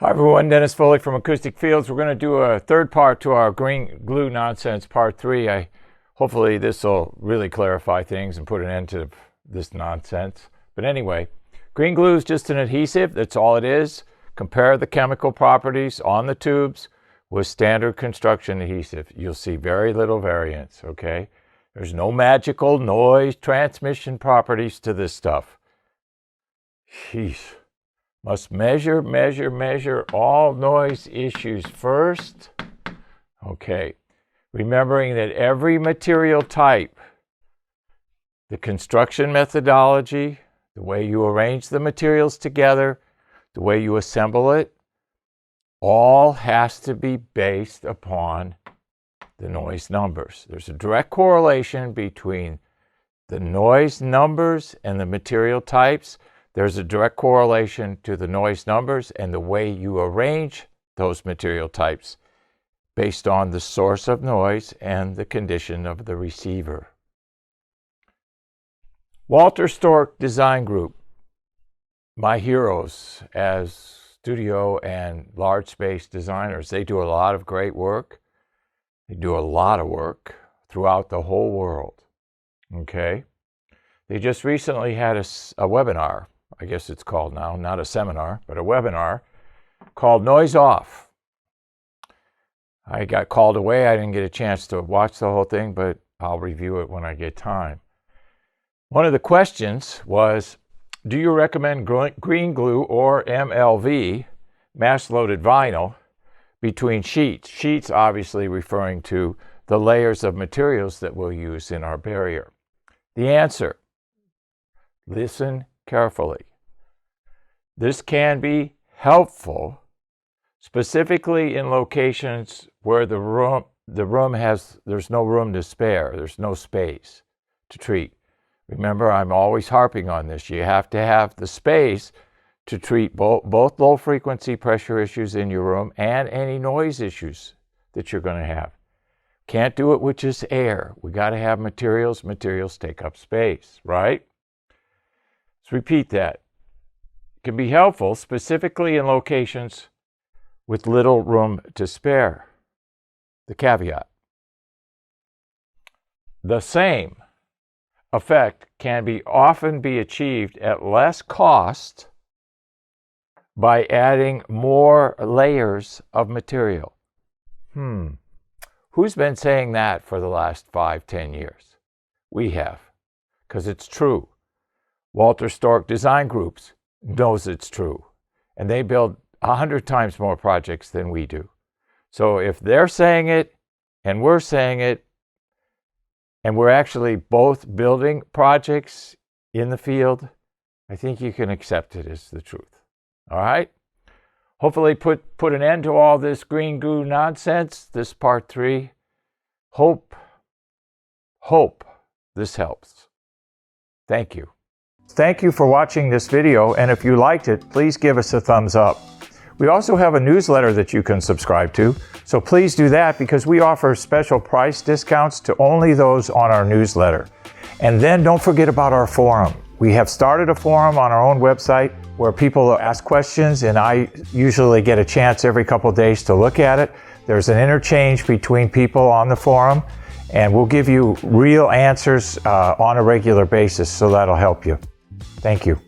Hi everyone, Dennis Foley from Acoustic Fields. We're going to do a third part to our green glue nonsense, part 3. Hopefully this will really clarify things and put an end to this nonsense. But anyway, green glue is just an adhesive. That's all it is. Compare the chemical properties on the tubes with standard construction adhesive. You'll see very little variance, okay? There's no magical noise transmission properties to this stuff. Jeez. Must measure all noise issues first. Okay, remembering that every material type, the construction methodology, the way you arrange the materials together, the way you assemble it, all has to be based upon the noise numbers. There's a direct correlation between the noise numbers and the material types. There's a direct correlation to the noise numbers and the way you arrange those material types based on the source of noise and the condition of the receiver. Walter Stork Design Group, my heroes as studio and large space designers. They do a lot of great work. They do a lot of work throughout the whole world. Okay? They just recently had a webinar. I guess it's called now, not a seminar, but a webinar called Noise Off. I got called away. I didn't get a chance to watch the whole thing, but I'll review it when I get time. One of the questions was, do you recommend green glue or MLV, mass-loaded vinyl, between sheets? Sheets obviously referring to the layers of materials that we'll use in our barrier. The answer, listen carefully. This can be helpful, specifically in locations where there's no room to spare, there's no space to treat. Remember, I'm always harping on this. You have to have the space to treat both low frequency pressure issues in your room and any noise issues that you're going to have. Can't do it with just air. We got to have materials. Materials take up space, right? Let's repeat that. It can be helpful, specifically in locations with little room to spare. The caveat. The same effect can often be achieved at less cost by adding more layers of material. Who's been saying that for the last 5-10 years? We have, because it's true. Walter Stork Design Groups knows it's true, and they build 100 times more projects than we do. So if they're saying it and we're saying it, and we're actually both building projects in the field, I think you can accept it as the truth. All right? Hopefully put an end to all this green glue nonsense, this part 3. Hope this helps. Thank you. Thank you for watching this video, and if you liked it, please give us a thumbs up. We also have a newsletter that you can subscribe to, so please do that because we offer special price discounts to only those on our newsletter. And then don't forget about our forum. We have started a forum on our own website where people ask questions, and I usually get a chance every couple of days to look at it. There's an interchange between people on the forum, and we'll give you real answers on a regular basis, so that'll help you. Thank you.